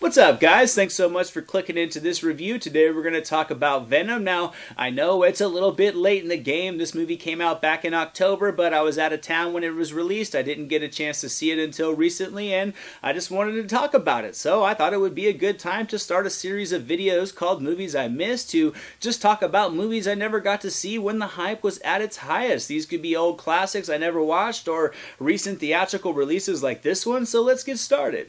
What's up, guys? Thanks so much for clicking into this review. Today we're going to talk about Venom. Now, I know it's a little bit late in the game. This movie came out back in October, but I was out of town when it was released. I didn't get a chance to see it until recently, and I just wanted to talk about it. So I thought it would be a good time to start a series of videos called Movies I Missed, to just talk about movies I never got to see when the hype was at its highest. These could be old classics I never watched or recent theatrical releases like this one, so let's get started.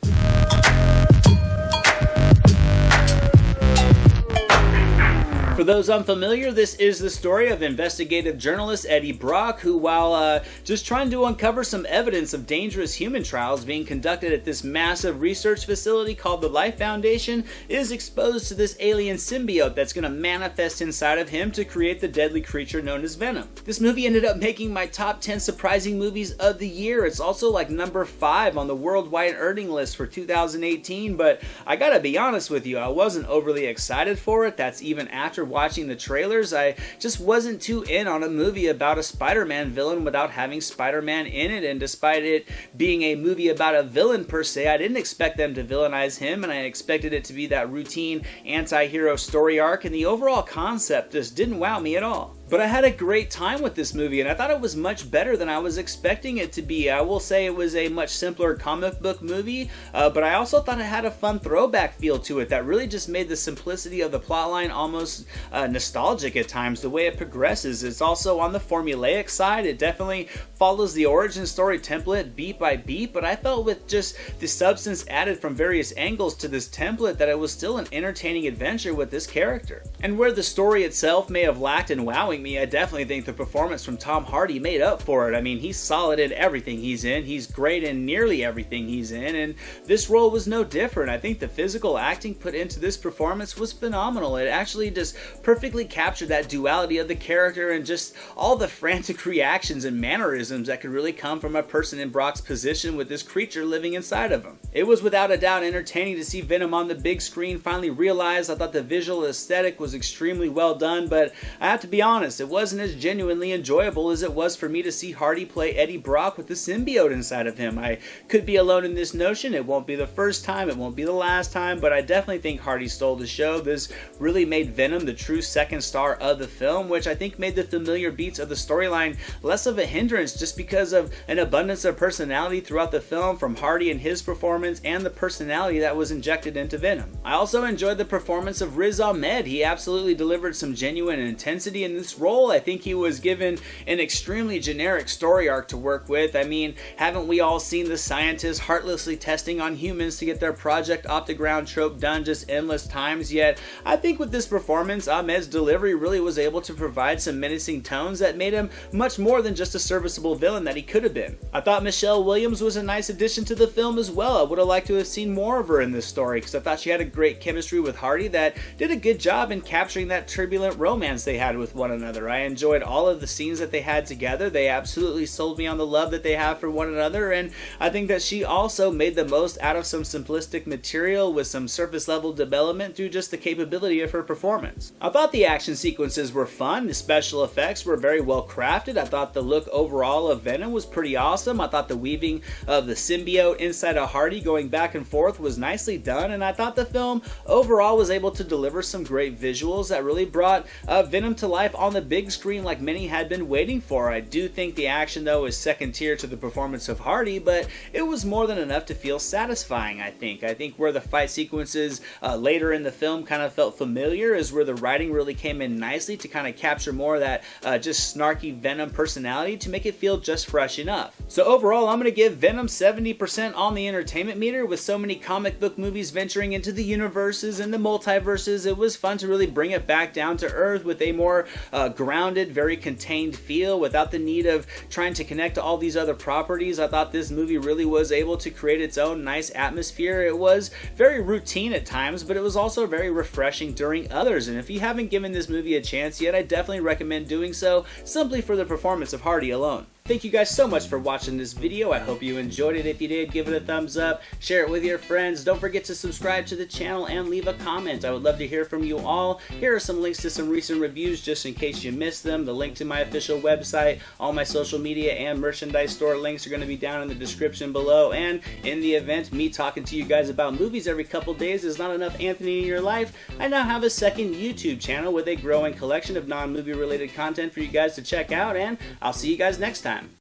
For those unfamiliar, this is the story of investigative journalist Eddie Brock, who, while just trying to uncover some evidence of dangerous human trials being conducted at this massive research facility called the Life Foundation, is exposed to this alien symbiote that's going to manifest inside of him to create the deadly creature known as Venom. This movie ended up making my top 10 surprising movies of the year. It's also like number 5 on the worldwide earning list for 2018, but I gotta be honest with you, I wasn't overly excited for it. That's even after watching the trailers. I just wasn't too in on a movie about a Spider-Man villain without having Spider-Man in it, and despite it being a movie about a villain per se, I didn't expect them to villainize him, and I expected it to be that routine anti-hero story arc, and the overall concept just didn't wow me at all. But I had a great time with this movie, and I thought it was much better than I was expecting it to be. I will say it was a much simpler comic book movie, but I also thought it had a fun throwback feel to it that really just made the simplicity of the plotline almost nostalgic at times, the way it progresses. It's also on the formulaic side. It definitely follows the origin story template beat by beat, but I felt with just the substance added from various angles to this template that it was still an entertaining adventure with this character. And where the story itself may have lacked in wowing me, I definitely think the performance from Tom Hardy made up for it. I mean, he's solid in everything he's in. He's great in nearly everything he's in, and this role was no different. I think the physical acting put into this performance was phenomenal. It actually just perfectly captured that duality of the character and just all the frantic reactions and mannerisms that could really come from a person in Brock's position with this creature living inside of him. It was without a doubt entertaining to see Venom on the big screen finally realized. I thought the visual aesthetic was extremely well done, but I have to be honest, it wasn't as genuinely enjoyable as it was for me to see Hardy play Eddie Brock with the symbiote inside of him. I could be alone in this notion. It won't be the first time, it won't be the last time, but I definitely think Hardy stole the show. This really made Venom the true second star of the film, which I think made the familiar beats of the storyline less of a hindrance just because of an abundance of personality throughout the film from Hardy and his performance and the personality that was injected into Venom. I also enjoyed the performance of Riz Ahmed. He absolutely delivered some genuine intensity in this role. I think he was given an extremely generic story arc to work with. I mean, haven't we all seen the scientists heartlessly testing on humans to get their project off the ground trope done just endless times? Yet I think with this performance, Ahmed's delivery really was able to provide some menacing tones that made him much more than just a serviceable villain that he could have been. I thought Michelle Williams was a nice addition to the film as well. I would have liked to have seen more of her in this story because I thought she had a great chemistry with Hardy that did a good job in capturing that turbulent romance they had with one another. I enjoyed all of the scenes that they had together. They absolutely sold me on the love that they have for one another, and I think that she also made the most out of some simplistic material with some surface level development through just the capability of her performance. I thought the action sequences were fun. The special effects were very well crafted. I thought the look overall of Venom was pretty awesome. I thought the weaving of the symbiote inside of Hardy going back and forth was nicely done, and I thought the film overall was able to deliver some great visuals that really brought Venom to life on the big screen like many had been waiting for. I do think the action though is second tier to the performance of Hardy, but it was more than enough to feel satisfying. I think where the fight sequences later in the film kind of felt familiar is where the writing really came in nicely to kind of capture more of that just snarky Venom personality to make it feel just fresh enough. So overall, I'm going to give Venom 70% on the entertainment meter. With so many comic book movies venturing into the universes and the multiverses, it was fun to really bring it back down to earth with a more grounded, very contained feel without the need of trying to connect to all these other properties. I thought this movie really was able to create its own nice atmosphere. It was very routine at times, but it was also very refreshing during others. And if you haven't given this movie a chance yet, I definitely recommend doing so simply for the performance of Hardy alone. Thank you guys so much for watching this video. I hope you enjoyed it. If you did, give it a thumbs up, share it with your friends. Don't forget to subscribe to the channel and leave a comment. I would love to hear from you all. Here are some links to some recent reviews just in case you missed them. The link to my official website, all my social media and merchandise store links are going to be down in the description below. And in the event me talking to you guys about movies every couple days is not enough Anthony in your life, I now have a second YouTube channel with a growing collection of non-movie related content for you guys to check out, and I'll see you guys next time.